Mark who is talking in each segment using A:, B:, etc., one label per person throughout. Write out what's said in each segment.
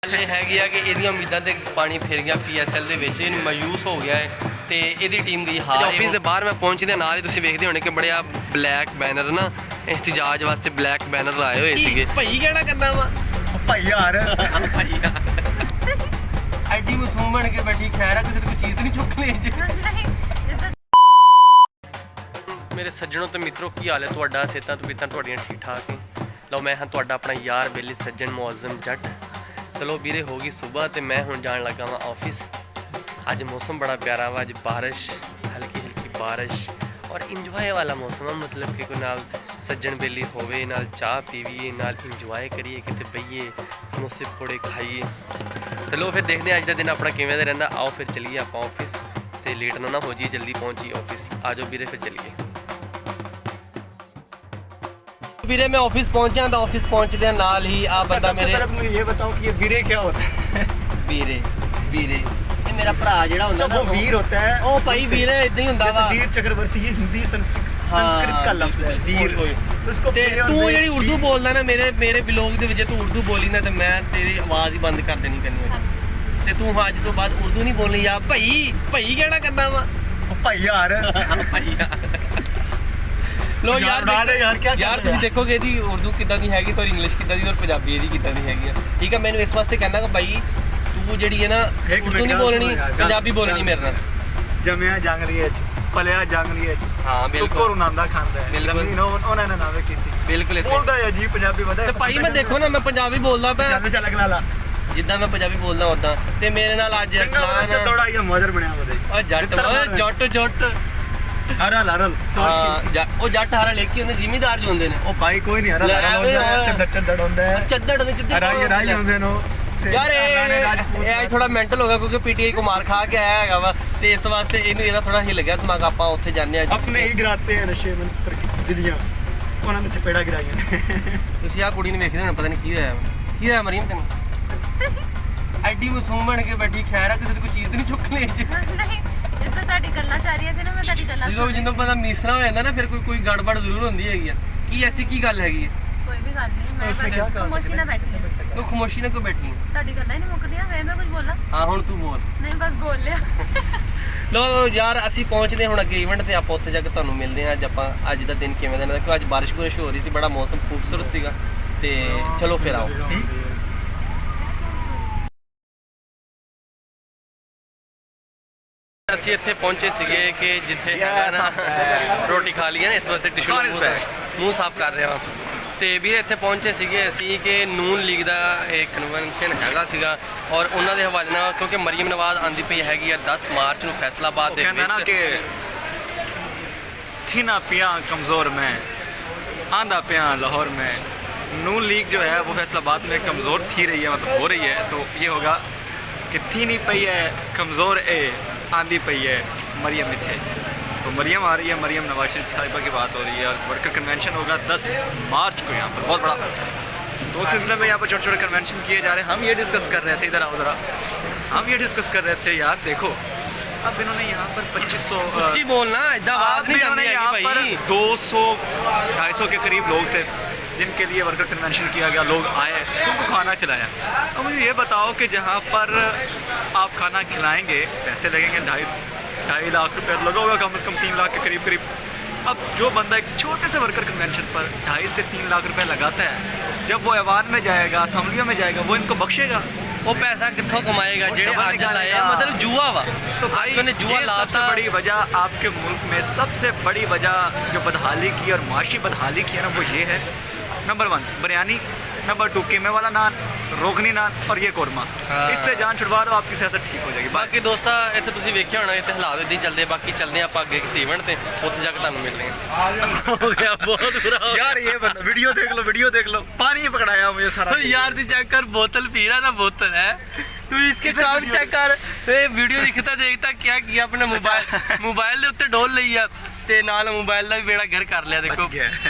A: ਇਹ ਹੈਗੀ ਆ ਕਿ ਇਹਦੀਆਂ ਉਮੀਦਾਂ ਤੇ ਪਾਣੀ ਫਿਰ ਗਿਆ PSL ਦੇ ਵਿੱਚ, ਇਹਨੂੰ ਮਾਯੂਸ ਹੋ ਗਿਆ ਹੈ ਤੇ ਇਹਦੀ ਟੀਮ ਗਈ ਹਾਰ। ਆਫਿਸ ਦੇ ਬਾਹਰ ਮੈਂ ਪਹੁੰਚਦੇ ਨਾਲ ਹੀ ਤੁਸੀਂ ਵੇਖਦੇ ਹੋਣੇ ਕਿ ਬੜਿਆ ਬਲੈਕ ਬੈਨਰ ਨਾ ਇhtਜਾਜ ਵਾਸਤੇ ਬਲੈਕ ਬੈਨਰ ਲਾਏ ਹੋਏ ਸੀਗੇ। ਭਾਈ ਕਿਹੜਾ ਕਰਨਾ ਵਾ
B: ਭਾਈ ਯਾਰ
A: ਐਡੀ ਮਾਸੂਮ ਬਣ ਕੇ ਬੈਠੀ, ਖੈਰ ਆ ਕਿਸੇ ਕੋਈ ਚੀਜ਼ ਤੇ ਨਹੀਂ ਚੁੱਕ ਲਈ। ਮੇਰੇ ਸੱਜਣੋ ਤੇ ਮਿੱਤਰੋ, ਕੀ ਹਾਲ ਹੈ ਤੁਹਾਡਾ? ਸਿਹਤਾਂ ਤਬੀਅਤਾਂ ਤੁਹਾਡੀਆਂ ਠੀਕ ਠਾਕ ਹੈ? ਲਓ ਮੈਂ ਹਾਂ ਤੁਹਾਡਾ ਆਪਣਾ ਯਾਰ ਬੇਲੀ ਸੱਜਣ ਮੁਅੱਜ਼ਮ ਜੱਟ। चलो वीरे होगी सुबह तो मैं हूँ जान लगा वहाँ ऑफिस। अज मौसम बड़ा प्यारा वा, अज बारिश हल्की हल्की बारिश और इंजॉय वाला मौसम है। मतलब कि कोई नाल सज्जन बेली होवे, नाल चाह पीवीए, नाल इंजॉय करिए, किते बहिए, समोसे पकौड़े खाइए। चलो फिर देखते हैं अज का दिन अपना किवें दा रहिंदा। आओ फिर चलिए आप ऑफिस तो लेट ना हो जाइए, जल्दी पहुँचिए ऑफिस। आ जाओ वीरे फिर चलिए। वीरे मैं ऑफिस पहुंचा तो ऑफिस पहुंचते हैं नाल ही आप बंदा मेरे
B: मुझे ये बताओ कि ये वीरे क्या होता है?
A: वीरे वीरे ये मेरा भरा जेड़ा हुंदा ना,
B: वो वीर होता है।
A: ओ भाई वीरे इदां ही हुंदा वा।
B: वीर चक्रवर्ती ये हिंदी संस्कृत का लफ्ज है वीर। तो इसको
A: तू जेड़ी उर्दू बोलदा ना मेरे व्लॉग दे विच, तू उर्दू बोली ना तो मैं तेरी आवाज़ ही बंद कर देनी करनी ते तू अज तो बाद उर्दू नहीं बोलनी। यार भाई भाई केड़ा करदा वा?
B: भाई यार
A: भाई यार लो यार यार तुसीं देखोगे ਇਹਦੀ ਉਰਦੂ ਕਿੱਦਾਂ ਦੀ ਹੈਗੀ ਤੇ ਇੰਗਲਿਸ਼ ਕਿੱਦਾਂ ਦੀ ਔਰ ਪੰਜਾਬੀ ਇਹਦੀ ਕਿੱਦਾਂ ਦੀ ਹੈਗੀ ਆ। ਠੀਕ ਹੈ, ਮੈਨੂੰ ਇਸ ਵਾਸਤੇ ਕਹਿੰਦਾ ਕਿ ਭਾਈ ਤੂੰ ਜਿਹੜੀ ਹੈ ਨਾ ਉਰਦੂ ਨਹੀਂ ਬੋਲਣੀ, ਪੰਜਾਬੀ ਬੋਲਣੀ ਮੇਰੇ ਨਾਲ।
B: ਜਮਿਆ ਜੰਗਲੀਏ ਚ ਪਲਿਆ ਜੰਗਲੀਏ ਚ,
A: ਹਾਂ ਬਿਲਕੁਲ
B: ਕੋਰੋਨਾਂਦਾ ਖਾਂਦਾ ਹੈ ਜ਼ਮੀਨ ਉਹਨਾਂ ਨੇ ਨਾਵੇ ਕੀਤੀ।
A: ਬਿਲਕੁਲ
B: ਬੋਲਦਾ ਹੈ ਜੀ ਪੰਜਾਬੀ ਵਧਾ
A: ਤੇ ਭਾਈ ਮੈਂ ਦੇਖੋ ਨਾ ਮੈਂ ਪੰਜਾਬੀ ਬੋਲਦਾ ਪਿਆ,
B: ਚੱਲ ਅਗਲਾ ਲਾ
A: ਜਿੱਦਾਂ ਮੈਂ ਪੰਜਾਬੀ ਬੋਲਦਾ ਉਦਾਂ। ਤੇ ਮੇਰੇ ਨਾਲ ਅੱਜ
B: ਚੰਗਾ ਦੌੜਾ ਇਹ ਮੋਦਰ ਬਣਿਆ ਉਹਦੇ।
A: ਓ ਜੱਟ ਜੱਟ
B: ਹਰਲ
A: ਹਾਂ ਉਹ ਜੱਟ ਹਰਾ ਲੈ ਕੇ ਉਹਨੇ ਜ਼ਿਮੀਦਾਰ ਜੋ ਹੁੰਦੇ ਨੇ।
B: ਉਹ ਭਾਈ ਕੋਈ ਨਹੀਂ ਹਰਲ ਚੱਦੜ ਹੁੰਦਾ ਹੈ,
A: ਚੱਦੜ ਨੇ
B: ਰਾਈ ਹੁੰਦੇ ਨੇ
A: ਯਾਰ। ਇਹ ਥੋੜਾ ਮੈਂਟਲ ਹੋ ਗਿਆ ਕਿਉਂਕਿ PTI ਕੋ ਮਾਰ ਖਾ ਕੇ ਆਇਆ ਹੈਗਾ ਵਾ ਤੇ ਇਸ ਵਾਸਤੇ ਇਹਨੂੰ ਇਹਦਾ ਥੋੜਾ ਹਿੱਲ ਗਿਆ ਦਿਮਾਗ। ਆਪਾਂ ਉੱਥੇ ਜਾਂਦੇ ਆ,
B: ਆਪਣੇ ਹੀ ਗਿਰਾਤੇ ਹਨ ਨਸ਼ੇ ਦਿਲੀਆਂ, ਉਹਨਾਂ ਨੇ ਚਪੇੜਾ ਗਿਰਾਈਆਂ ਨੇ।
A: ਤੁਸੀਂ ਆਹ ਕੁੜੀ ਨੂੰ ਵੇਖਦੇ ਹੋਣੇ, ਪਤਾ ਨਹੀਂ ਕੀ ਹੋਇਆ ਮਰੀਮ ਤੈਨੂੰ? ਐਡੀ ਮਾਸੂਮ ਬਣ ਕੇ ਬੈਠੀ, ਖੈਰ ਆ ਕਿਸੇ ਦੀ ਕੋਈ ਚੀਜ਼ ਤੇ ਨਹੀਂ ਚੁੱਕ ਲਈ।
C: ਜਿੱਦਾਂ ਤੁਹਾਡੀ ਗੱਲਾਂ ਚੱਲ ਰਹੀਆਂ ਸੀ ਨਾ, ਮੈਂ ਤੁਹਾਡੀ ਗੱਲਾਂ
A: ਜਦੋਂ ਬੰਦਾ ਮਿਸਰਾ ਹੋ ਜਾਂਦਾ ਨਾ, ਫਿਰ ਕੋਈ ਗੜਬੜ ਜ਼ਰੂਰ ਹੁੰਦੀ ਹੈਗੀ ਆ। ਕੀ ਐਸੀ ਕੀ ਗੱਲ ਹੈਗੀ ਹੈ?
C: ਕੋਈ ਵੀ ਗੱਲ ਨਹੀਂ, ਮੈਂ ਬਸ ਖਾਮੋਸ਼ੀ ਨਾਲ ਬੈਠੀ ਹਾਂ।
A: ਤੂੰ ਖਾਮੋਸ਼ੀ ਨਾਲ ਕਿਉਂ ਬੈਠੀ ਹੈ?
C: ਤੁਹਾਡੀ ਗੱਲਾਂ ਹੀ ਨਹੀਂ ਮੁੱਕਦੀਆਂ, ਵੇ ਮੈਂ ਕੁਝ ਬੋਲਾਂ?
A: ਹਾਂ ਹੁਣ ਤੂੰ ਬੋਲ।
C: ਨਹੀਂ ਬਸ ਬੋਲ ਲਿਆ।
A: ਲੋ ਯਾਰ ਅਸੀਂ ਪਹੁੰਚਦੇ ਹੁਣ ਅੱਗੇ ਇਵੈਂਟ ਤੇ, ਆਪਾਂ ਉੱਥੇ ਜਾ ਕੇ ਤੁਹਾਨੂੰ ਮਿਲਦੇ ਹਾਂ। ਅੱਜ ਦਾ ਦਿਨ ਕਿਵੇਂ ਦਾ ਨਾ, ਕਿਉਂਕਿ ਅੱਜ ਬਾਰਿਸ਼ ਹੋ ਰਹੀ ਸੀ, ਬੜਾ ਮੌਸਮ ਖੂਬਸੂਰਤ ਸੀਗਾ। ਤੇ ਚਲੋ ਫਿਰ ਆਓ। ਅਸੀਂ ਇੱਥੇ ਪਹੁੰਚੇ ਸੀਗੇ ਕਿ ਜਿੱਥੇ ਹੈਗਾ ਨਾ ਰੋਟੀ ਖਾ ਲਈ ਹੈ ਨਾ, ਇਸ ਵਾਸਤੇ ਟਿਸ਼ੂ ਮੂੰਹ ਸਾਫ਼ ਕਰ ਰਿਹਾ। ਤੇ ਵੀ ਇੱਥੇ ਪਹੁੰਚੇ ਸੀਗੇ ਅਸੀਂ ਕਿ ਨੂਨ ਲੀਗ ਦਾ ਇਹ ਕਨਵੈਨਸ਼ਨ ਹੈਗਾ ਸੀਗਾ ਔਰ ਉਹਨਾਂ ਦੇ ਹਵਾਲੇ ਨਾਲ, ਕਿਉਂਕਿ ਮਰੀਮ ਨਵਾਜ਼ ਆਂਦੀ ਪਈ ਹੈਗੀ ਆ 10 ਮਾਰਚ ਨੂੰ ਫੈਸਲਾਬਾਦ ਦੇ ਵਿੱਚ।
B: थी ना पिया कमज़ोर में, आंधा पिया लाहौर में। नून लीग जो है वो फैसलाबाद में कमज़ोर थी रही है, मतलब हो रही है। तो ये होगा कि थी नहीं पई है कमज़ोर आंधी पई है मरियम थे। तो मरियम आ रही है, मरियम नवाज शरीफ साहिबा की बात हो रही है और वर्कर कन्वेंशन होगा 10 मार्च को यहाँ पर, बहुत बड़ा। तो उस सिलसिले में यहाँ पर छोटे छोटे कन्वेंशन किए जा रहे हैं। हम ये डिस्कस कर रहे थे, इधर आओ ज़रा, हम ये डिस्कस कर रहे थे यार, देखो अब इन्होंने यहाँ पर 2500
A: बोलना
B: यहाँ पर 200-250 के करीब लोग थे जिनके लिए वर्कर कन्वेंशन किया गया। लोग आए, उनको खाना खिलाया। अब मुझे ये बताओ कि जहाँ पर आप खाना खिलाएंगे पैसे लगेंगे 2.5 लाख रुपये लगा होगा, कम से कम 3 लाख के करीब। अब जो बंदा एक छोटे से वर्कर कन्वेंशन पर 2.5 से 3 लाख रुपये लगाता है, जब वो ऐवान में जाएगा, असम्बलियों में जाएगा, वो इनको बख्शेगा?
A: वो पैसा कितों कमाएगा? मतलब जुआ वा।
B: तो भाई जुआ सबसे बड़ी वजह आपके मुल्क में, सबसे बड़ी वजह जो बदहाली की और माशी बदहाली की है ना, वो ये है। नंबर 1 बिरयानी, नंबर 2 कीमे वाला नान, रोगनी नान और ये कौरमा। इससे जान छुड़वा लो, आपकी सेहत ठीक हो जाएगी।
A: बाकी दोस्तों इतने तुसीं वेख्या होना, इतने हालात इदां ही चलते। बाकी चलते हैं आप अगे किसी इवेंट ते, उत्थे जाके तुहानूं मिलने हो गया बहुत बुरा
B: यार। ये बंदा वीडियो देख लो, पानी पकड़ाया मुझे सारा।
A: यार तू चेक कर, बोतल पी रहा था, बोतल है। तू इसके काम चेक कर, वीडियो देखता क्या किया, अपने मोबाइल ਦੇ ਉੱਤੇ ਡੋਲ ਲਈ ਆ ਤੇ ਨਾਲ मोबाइल ਦਾ ਵੀ बेड़ा घर कर लिया। देखो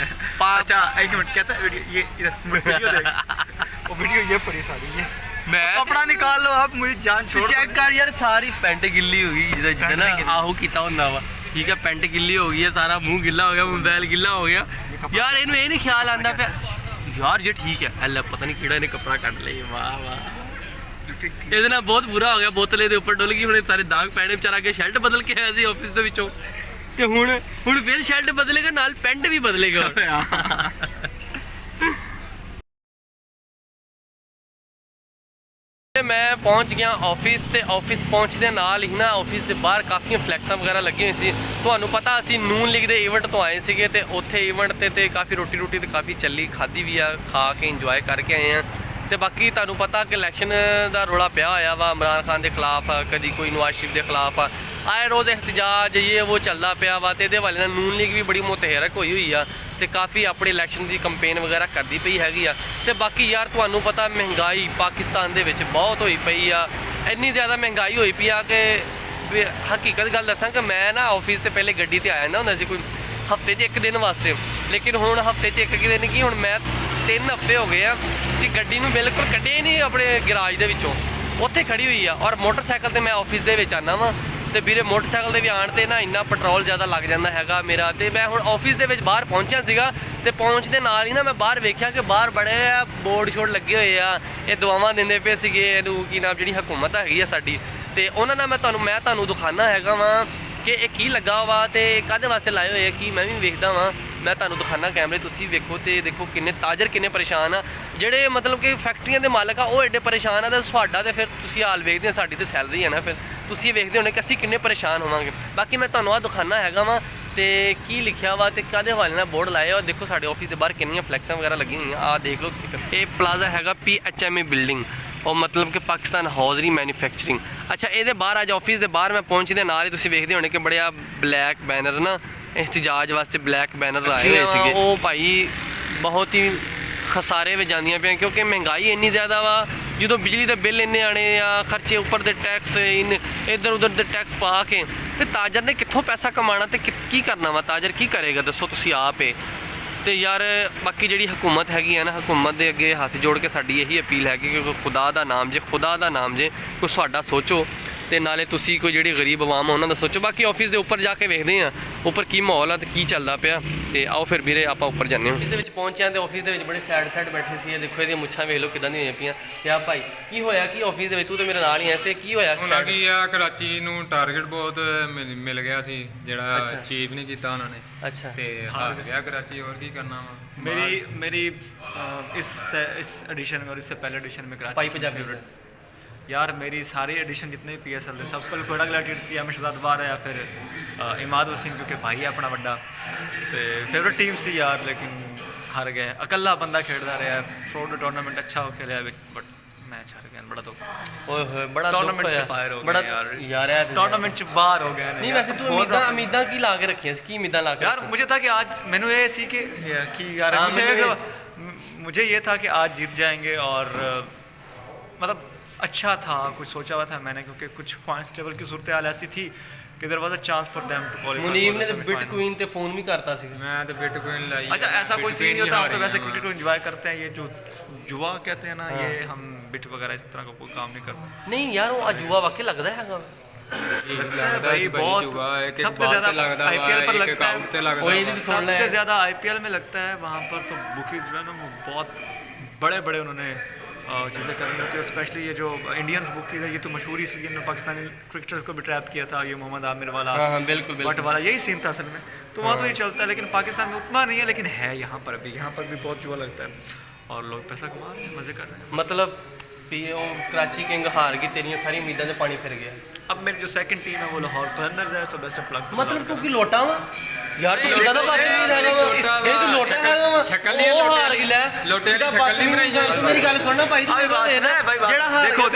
B: अच्छा एक मिनट, कहता है वीडियो ये इधर वीडियो देख, वो वीडियो ये पड़ी सारी, ये मैं कपड़ा निकाल लो आप, मुझे जान छोड़।
A: चेक कर यार, सारी पैंट गिल्ली हो गई जिदा ना आहू कीता हुंदा वा। ठीक है, पैंट गिल्ली हो गई है, सारा मुंह गिल्ला हो गया, मोबाइल गिल्ला हो गया। यार इनू ये नहीं ख्याल आंदा पिया यार ये ठीक है, पता नहीं किहड़ा इहने कपड़ा कट लिया। वाह वाह ਇਹਦੇ ਨਾਲ ਬਹੁਤ ਬੁਰਾ ਹੋ ਗਿਆ, ਬੋਤਲੇ ਦੇ ਉੱਪਰ ਡੁੱਲ ਗਈ, ਹੁਣ ਸਾਰੇ ਦਾਗ ਪੈਣੇ। ਵਿਚਾਰਾ ਕੇ ਸ਼ਰਟ ਬਦਲ ਕੇ ਆਇਆ ਸੀ ਆਫਿਸ ਦੇ ਵਿੱਚੋਂ, ਤੇ ਹੁਣ ਫਿਰ ਸ਼ਰਟ ਬਦਲੇਗਾ, ਨਾਲ ਪੈਂਟ ਵੀ ਬਦਲੇਗਾ। ਮੈਂ ਪਹੁੰਚ ਗਿਆ ਆਫਿਸ, ਤੇ ਆਫਿਸ ਪਹੁੰਚਦੇ ਨਾਲ ਹੀ ਨਾ ਆਫਿਸ ਦੇ ਬਾਹਰ ਕਾਫੀਆਂ ਫਲੈਕਸਾਂ ਵਗੈਰਾ ਲੱਗੀਆਂ ਹੋਈਆਂ ਸੀ। ਤੁਹਾਨੂੰ ਪਤਾ ਅਸੀਂ ਨੂਨ ਲੀਗ ਦੇ ਇਵੈਂਟ ਤੋਂ ਆਏ ਸੀਗੇ, ਤੇ ਉੱਥੇ ਇਵੈਂਟ ਤੇ ਕਾਫੀ ਰੋਟੀ ਤੇ ਕਾਫੀ ਚੱਲੀ, ਖਾਧੀ ਵੀ ਆ, ਖਾ ਕੇ ਇੰਜੋਏ ਕਰਕੇ ਆਏ ਆ। ਤੇ ਬਾਕੀ ਤੁਹਾਨੂੰ ਪਤਾ ਕਿ ਇਲੈਕਸ਼ਨ ਦਾ ਰੌਲਾ ਪਿਆ ਹੋਇਆ ਵਾ, ਇਮਰਾਨ ਖਾਨ ਦੇ ਖਿਲਾਫ, ਕਦੀ ਕੋਈ ਨਵਾਜ਼ ਸ਼ਰੀਫ ਦੇ ਖਿਲਾਫ, ਆਏ ਰੋਜ਼ ਇhtਜਾਜ ਇਹ ਉਹ ਚੱਲਦਾ ਪਿਆ ਵਾ। ਤੇ ਇਹਦੇ ਵਾਲੇ ਨਾਲ ਨੂਨ ਲੀਗ ਵੀ ਬੜੀ ਮੁਤਹਰਕ ਹੋਈ ਆ, ਤੇ ਕਾਫੀ ਆਪਣੀ ਇਲੈਕਸ਼ਨ ਦੀ ਕੰਪੇਨ ਵਗੈਰਾ ਕਰਦੀ ਪਈ ਹੈਗੀ ਆ। ਤੇ ਬਾਕੀ ਯਾਰ ਤੁਹਾਨੂੰ ਪਤਾ ਮਹਿੰਗਾਈ ਪਾਕਿਸਤਾਨ ਦੇ ਵਿੱਚ ਬਹੁਤ ਹੋਈ ਪਈ ਆ, ਇੰਨੀ ਜ਼ਿਆਦਾ ਮਹਿੰਗਾਈ ਹੋਈ ਪਈ ਆ ਕਿ ਹਕੀਕਤ ਗੱਲ ਦੱਸਾਂ ਕਿ ਮੈਂ ਨਾ ਆਫਿਸ ਤੇ ਪਹਿਲੇ ਗੱਡੀ ਤੇ ਆਇਆ ਹੁੰਦਾ ਸੀ ਕੋਈ ਹਫਤੇ 'ਚ ਇੱਕ ਦਿਨ ਵਾਸਤੇ, ਲੇਕਿਨ ਹੁਣ ਹਫਤੇ 'ਚ ਇੱਕ ਦਿਨ ਕੀ, ਹੁਣ ਮੈਂ 3 ਹਫਤੇ ਹੋ ਗਏ ਆ ਕਿ ਗੱਡੀ ਨੂੰ ਬਿਲਕੁਲ ਕੱਢਿਆ ਹੀ ਨਹੀਂ ਆਪਣੇ ਗਰਾਜ ਦੇ ਵਿੱਚੋਂ, ਉੱਥੇ ਖੜੀ ਹੋਈ ਆ। ਔਰ ਮੋਟਰਸਾਈਕਲ ਤੇ ਮੈਂ ਆਫਿਸ ਦੇ ਵਿੱਚ ਆਉਂਦਾ ਵਾਂ, ਤੇ ਵੀਰੇ ਮੋਟਰਸਾਈਕਲ ਤੇ ਵੀ ਆਉਣ ਤੇ ਨਾ ਇੰਨਾ ਪੈਟਰੋਲ ਜ਼ਿਆਦਾ ਲੱਗ ਜਾਂਦਾ ਹੈਗਾ ਮੇਰਾ। ਤੇ ਮੈਂ ਹੁਣ ਆਫਿਸ ਦੇ ਵਿੱਚ ਬਾਹਰ ਪਹੁੰਚਿਆ ਸੀਗਾ, ਤੇ ਪਹੁੰਚਦੇ ਨਾਲ ਹੀ ਨਾ ਮੈਂ ਬਾਹਰ ਵੇਖਿਆ ਕਿ ਬਾਹਰ ਬੜੇ ਆ ਬੋਰਡ ਸ਼ੋਰਡ ਲੱਗੇ ਹੋਏ ਆ, ਇਹ ਦੁਆਵਾਂ ਦਿੰਦੇ ਪਏ ਸੀਗੇ ਇਹਨੂੰ, ਕੀ ਨਾਮ, ਜਿਹੜੀ ਹਕੂਮਤ ਹੈਗੀ ਆ ਸਾਡੀ। ਤੇ ਉਹਨਾਂ ਨਾਲ ਮੈਂ ਤੁਹਾਨੂੰ ਦਿਖਾਉਣਾ ਹੈਗਾ ਵਾਂ ਕਿ ਇਹ ਕੀ ਲੱਗਾ ਵਾ ਤੇ ਕਾਹਦੇ ਵਾਸਤੇ ਲਾਏ ਹੋਏ ਆ, ਕੀ ਮੈਂ ਵੀ ਵੇਖਦਾ ਵਾਂ, ਮੈਂ ਤੁਹਾਨੂੰ ਦਿਖਾਉਣਾ ਕੈਮਰੇ, ਤੁਸੀਂ ਵੇਖੋ ਤੇ ਦੇਖੋ ਕਿੰਨੇ ਤਾਜਰ ਕਿੰਨੇ ਪਰੇਸ਼ਾਨ ਆ, ਜਿਹੜੇ ਮਤਲਬ ਕਿ ਫੈਕਟਰੀਆਂ ਦੇ ਮਾਲਕ ਆ ਉਹ ਐਡੇ ਪਰੇਸ਼ਾਨ ਆ। ਤੇ ਤੁਹਾਡਾ ਤੇ ਫਿਰ ਤੁਸੀਂ ਹਾਲ ਵੇਖਦੇ ਆ, ਸਾਡੀ ਤੇ ਸੈਲਰੀ ਹੈ ਨਾ, ਫਿਰ ਤੁਸੀਂ ਵੇਖਦੇ ਹੋਣੇ ਕਿ ਅਸੀਂ ਕਿੰਨੇ ਪਰੇਸ਼ਾਨ ਹੋਵਾਂਗੇ। ਬਾਕੀ ਮੈਂ ਤੁਹਾਨੂੰ ਆਹ ਦਿਖਾਉਣਾ ਹੈਗਾ ਵਾਂ ਤੇ ਕੀ ਲਿਖਿਆ ਵਾ ਤੇ ਕਾਹਦੇ ਹਵਾਲੇ ਨਾਲ ਬੋਰਡ ਲਾਏ ਆ। ਦੇਖੋ ਸਾਡੇ ਆਫਿਸ ਦੇ ਬਾਹਰ ਕਿੰਨੀਆਂ ਫਲੈਕਸਾਂ ਵਗੈਰਾ ਲੱਗੀਆਂ ਹੋਈਆਂ, ਆਹ ਦੇਖ ਲਓ ਤੁਸੀਂ। ਫਿਰ ਇਹ ਪਲਾਜ਼ਾ ਹੈਗਾ PHMA ਬਿਲਡਿੰਗ, ਉਹ ਮਤਲਬ ਕਿ ਪਾਕਿਸਤਾਨ ਹੌਜ਼ਰੀ ਮੈਨੂਫੈਕਚਰਿੰਗ। ਅੱਛਾ, ਇਹਦੇ ਬਾਹਰ ਅੱਜ ਆਫਿਸ ਦੇ ਬਾਹਰ ਮੈਂ ਪਹੁੰਚਦੇ ਨਾਲ ਹੀ ਤੁਸੀਂ ਵੇਖਦੇ ਹੋਣੇ ਕਿ ਬੜਿਆ ਬਲੈਕ ਬੈਨਰ ਨਾ ਇhtਜਾਜ ਵਾਸਤੇ ਬਲੈਕ ਬੈਨਰ ਲਾਏ ਹੋਏ ਸੀਗੇ। ਉਹ ਭਾਈ ਬਹੁਤ ਹੀ ਖਸਾਰੇ ਵਿੱਚ ਜਾਂਦੀਆਂ ਪਈਆਂ, ਕਿਉਂਕਿ ਮਹਿੰਗਾਈ ਇੰਨੀ ਜ਼ਿਆਦਾ ਵਾ, ਜਦੋਂ ਬਿਜਲੀ ਦੇ ਬਿੱਲ ਇੰਨੇ ਆਣੇ ਆ, ਖਰਚੇ ਉੱਪਰ ਦੇ ਟੈਕਸ, ਇੱਧਰ ਉੱਧਰ ਦੇ ਟੈਕਸ ਪਾ ਕੇ, ਤੇ ਤਾਜਰ ਨੇ ਕਿੱਥੋਂ ਪੈਸਾ ਕਮਾਉਣਾ ਤੇ ਕੀ ਕਰਨਾ ਵਾ, ਤਾਜਰ ਕੀ ਕਰੇਗਾ ਦੱਸੋ ਤੁਸੀਂ ਆਪ ਏ। ਤੇ ਯਾਰ ਬਾਕੀ ਜਿਹੜੀ ਹਕੂਮਤ ਹੈਗੀ ਆ ਨਾ, ਹਕੂਮਤ ਦੇ ਅੱਗੇ ਹੱਥ ਜੋੜ ਕੇ ਸਾਡੀ ਇਹੀ ਅਪੀਲ ਹੈਗੀ ਕਿ ਖੁਦਾ ਦਾ ਨਾਮ ਜੇ ਕੋਈ ਸਾਡਾ ਸੋਚੋ, ਤੇ ਨਾਲੇ ਤੁਸੀਂ ਕੋਈ ਜਿਹੜੀ ਗਰੀਬ ਆਵਾਮ ਆ ਉਹਨਾਂ ਦਾ ਸੋਚੋ। ਬਾਕੀ ਆਫਿਸ ਦੇ ਉੱਪਰ ਜਾ ਕੇ ਵੇਖਦੇ ਆ ਉੱਪਰ ਕੀ ਮਾਹੌਲ ਆ ਤੇ ਕੀ ਚੱਲਦਾ ਪਿਆ, ਤੇ ਆਓ ਫਿਰ ਵੀਰੇ ਆਪਾਂ ਉੱਪਰ ਜਾਂਦੇ ਹਾਂ। ਇਸ ਦੇ ਵਿੱਚ ਪਹੁੰਚਿਆ ਤੇ ਆਫਿਸ ਦੇ ਵਿੱਚ ਬੜੇ ਸੈਡ ਬੈਠੇ ਸੀ, ਇਹ ਦੇਖੋ ਇਹਦੀਆਂ ਮੁੱਛਾਂ ਵੇਖ ਲਓ ਕਿਦਾਂ ਦੀਆਂ ਹੋਈਆਂ ਪਈਆਂ। ਤੇ ਆ ਭਾਈ ਕੀ ਹੋਇਆ ਕੀ ਆਫਿਸ ਦੇ ਵਿੱਚ, ਤੂੰ ਤੇ ਮੇਰੇ ਨਾਲ ਹੀ ਐ, ਤੇ ਕੀ ਹੋਇਆ?
D: ਉਹਨਾਂ ਕੀ ਆ, ਕਰਾਚੀ ਨੂੰ ਟਾਰਗੇਟ ਬਹੁਤ ਮਿਲ ਗਿਆ ਸੀ ਜਿਹੜਾ ਅਚੀਵ ਨਹੀਂ ਕੀਤਾ ਉਹਨਾਂ ਨੇ।
A: ਅੱਛਾ,
D: ਤੇ ਹਾਰ ਗਿਆ ਕਰਾਚੀ, ਹੋਰ ਕੀ ਕਰਨਾ ਵਾ।
B: मेरी इस एडिशन में और इससे पहले एडिशन में कराची
A: भाई पंजाबी
B: यार मेरी सारी एडिशन जितने भी PSL थे सब कोल कोड़ा रिलेटेड सी, हमें शहजाद बार है फिर इमाद वसीम क्योंकि भाई है अपना बड़ा, तो फेवरेट टीम सी यार, लेकिन हार गए। अकेला बंदा खेलता रहा, फ्रॉड टूर्नामेंट अच्छा हो खेलिया बट मैच हार गया, बड़ा दुख।
A: ओए होए बड़ा
B: टूर्नामेंट से बाहर हो गए यार टूर्नामेंट से बाहर हो गए
A: नहीं। वैसे तू उम्मीदां की ला के रखी की उम्मीदां ला के
B: यार? मुझे था कि आज मैंने ये सी कि यार मुझे ये था कि आज जीत जाएंगे, और मतलब अच्छा था, कुछ सोचा हुआ था मैंने, क्योंकि कुछ पॉइंट्स टेबल की सूरत हाल ऐसी थी कि there was a chance for them to qualify.
A: Munib ने बिटकॉइन पे फोन भी करता सी,
D: मैं तो बिटकॉइन लाई।
B: अच्छा, ऐसा कोई सीन नहीं होता, हम तो वैसे क्रिकेट को एंजॉय करते हैं, ये जो जुआ कहते हैं ना, ये हम बिट वगैरह इस तरह का कोई काम नहीं करते।
A: नहीं यार वो अजुआ वाकई लगता है
B: भाई बहुत सबसे ज़्यादा IPL पर लगता है, सबसे ज़्यादा IPL में लगता है वहाँ पर, तो बुकीज जो है ना वो बहुत बड़े उन्होंने चीज़ें करनी होती है, स्पेशली ये जो इंडियंस बुकीज है ये तो मशहूर ही इसलिए इन्होंने पाकिस्तानी क्रिकेटर्स को भी ट्रैप किया था, ये मोहम्मद आमिर वाला,
A: बिल्कुल
B: बट वाला यही सीन था असल में। तो वहाँ तो ये चलता है, लेकिन पाकिस्तान में उतना नहीं है, लेकिन है यहाँ पर भी बहुत जुआ लगता है और लोग पैसा कमा रहे हैं, मज़े कर रहे हैं।
A: मतलब कराची किंग हार गई, तेरियां सारी उम्मीदां से पानी फिर गया।
B: अब मेरी जो सेकंड टीम है वो लाहौर कलंदर्स है, सो बेस्ट ऑफ लक।
A: मतलब तू की लोटा वा यार, तू कितना तो बात नहीं रहा वा, ये तू लोटा है वा,
D: शक्ल नहीं है,
A: हार गई ले
D: लोटे की शक्ल नहीं बनाई जाए।
A: तू मेरी गल सुनना भाई,
B: भाई बात है भाई बात, देखो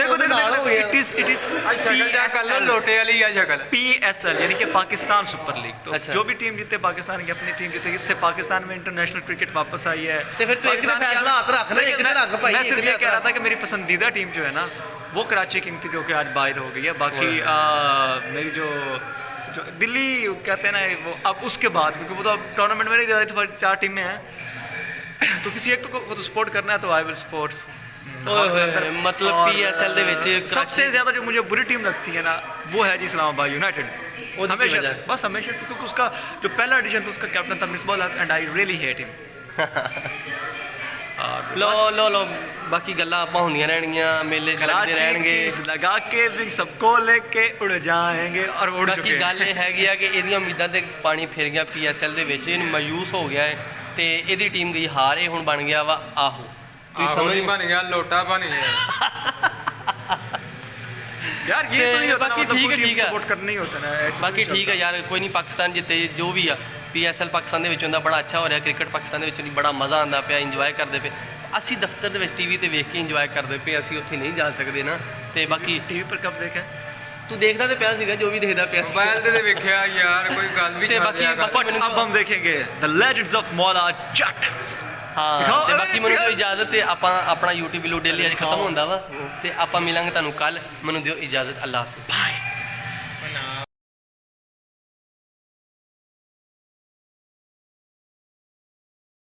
B: इट इज
D: शक्ल क्या कर लो, लोटे वाली या शक्ल
B: PSL यानी कि पाकिस्तान सुपर लीग। तो जो भी टीम जीते पाकिस्तान की अपनी टीम जीते, इससे पाकिस्तान में इंटरनेशनल क्रिकेट वापस आई है।
A: तो फिर तू एक दिन फैसला हाथ रख ले, एक दिन रख भाई।
B: मैं सिर्फ ये कह रहा था कि मेरी पसंदीदा टीम जो है ना वो कराची किंग थी, जो कि आज बाहर हो गई है। बाकी मेरी जो दिल्ली कहते हैं ना वो अब उसके बाद, क्योंकि वो तो अब टूर्नामेंट में नहीं गए थे, 4 टीमें हैं तो किसी एक को तो सपोर्ट करना है, तो आई विल सपोर्ट।
A: मतलब PSL ਦੇ ਵਿੱਚ
B: सबसे ज़्यादा जो मुझे बुरी टीम लगती है ना वो है जी इस्लामाबाद यूनाइटेड, हमेशा बस हमेशा से, क्योंकि उसका जो पहला एडिशन था उसका कैप्टन था Misbah Haq, and I really hate him.
A: ਲੋ ਬਾਕੀ ਗੱਲਾਂ ਆਪਾਂ ਹੁੰਦੀਆਂ ਰਹਿਣਗੀਆਂ, ਮੇਲੇ 'ਚ ਲੱਗਦੇ ਰਹਿਣਗੇ।
B: लगा के भी सबको लेके उड़ जाएंगे और उड़
A: ਬਾਕੀ
B: चुके
A: ਗੱਲ ਇਹ ਹੈਗੀ ਆ ਕਿ ਇਹਦੀਆਂ ਉਮੀਦਾਂ ਤੇ ਪਾਣੀ ਫਿਰ ਗਿਆ PSL ਦੇ ਵਿੱਚ, ਇਹਨੂੰ ਮਾਯੂਸ ਹੋ ਗਿਆ ਹੈ ਤੇ ਇਹਦੀ ਟੀਮ ਗਈ ਹਾਰ, ਇਹ ਹੁਣ ਬਣ ਗਿਆ ਵਾ ਆਹੋ। ਤੁਸੀਂ
D: ਆਹੋ ਨਹੀਂ
A: ਸਮਝ
D: ਬਣ ਗਿਆ, ਲੋਟਾ ਬਣ ਗਿਆ।
B: यार ये तो नहीं होता ना,
A: बाकी
B: मतलब
A: ठीक है,
B: पूरी टीम
A: ठीक है।
B: सपोर्ट करना ही होता है ना, ऐसे
A: ਬਾਕੀ
B: तो नहीं
A: ਠੀਕ ਹੈ ਯਾਰ, ਕੋਈ ਨਹੀਂ, ਪਾਕਿਸਤਾਨ ਜਿੱਤੇ ਜੋ ਵੀ ਆ। PSL ਪਾਕਿਸਤਾਨ ਦੇ ਵਿੱਚ ਹੁੰਦਾ ਬੜਾ ਅੱਛਾ ਹੋ ਰਿਹਾ, ਕ੍ਰਿਕਟ ਪਾਕਿਸਤਾਨ ਦੇ ਵਿੱਚ ਨਹੀਂ ਬੜਾ ਮਜ਼ਾ ਆਉਂਦਾ ਪਿਆ, ਇੰਜੋਏ ਕਰਦੇ ਪਏ। ਅਸੀਂ ਦਫ਼ਤਰ ਦੇ ਵਿੱਚ TV ਤੇ ਵੇਖ ਕੇ ਇੰਜੋਏ ਕਰਦੇ ਪਏ, ਅਸੀਂ ਉੱਥੇ ਨਹੀਂ ਜਾ ਸਕਦੇ ਨਾ। ਤੇ ਬਾਕੀ
B: चलता। टीवी पर कब देखा है?
A: ਤੂੰ ਦੇਖਦਾ ਤੇ ਪਿਆ ਸੀਗਾ, ਜੋ ਵੀ ਦੇਖਦਾ ਪਿਆ ਸੀ।
D: ਮੋਬਾਈਲ ਤੇ ਵੇਖਿਆ ਯਾਰ, ਕੋਈ ਗੱਲ ਵੀ
A: ਤੇ
D: ਛੱਡ
A: ਬਾਕੀ-
D: ਦਿਆ ਕਰ।
A: ਬਾਕੀ-
B: बट अब हम देखेंगे the legends of Maula Jatt.
A: ਹਾਂ
B: ਦਿਖਾਓ,
A: ਤੇ ਬਾਕੀ ਮੈਨੂੰ ਦਿਓ
B: ਦਿਖਾਓ।
A: ਇਜਾਜ਼ਤ, ਤੇ ਆਪਾਂ ਆਪਣਾ YouTube ਵੀਡੀਓ ਡੇਲੀ ਅੱਜ ਖਤਮ ਹੁੰਦਾ ਵਾ, ਤੇ ਆਪਾਂ ਮਿਲਾਂਗੇ ਤੁਹਾਨੂੰ ਕੱਲ। ਮੈਨੂੰ ਦਿਓ ਇਜਾਜ਼ਤ, ਅੱਲਾ ਹਾਫਿਜ਼।
B: बाय।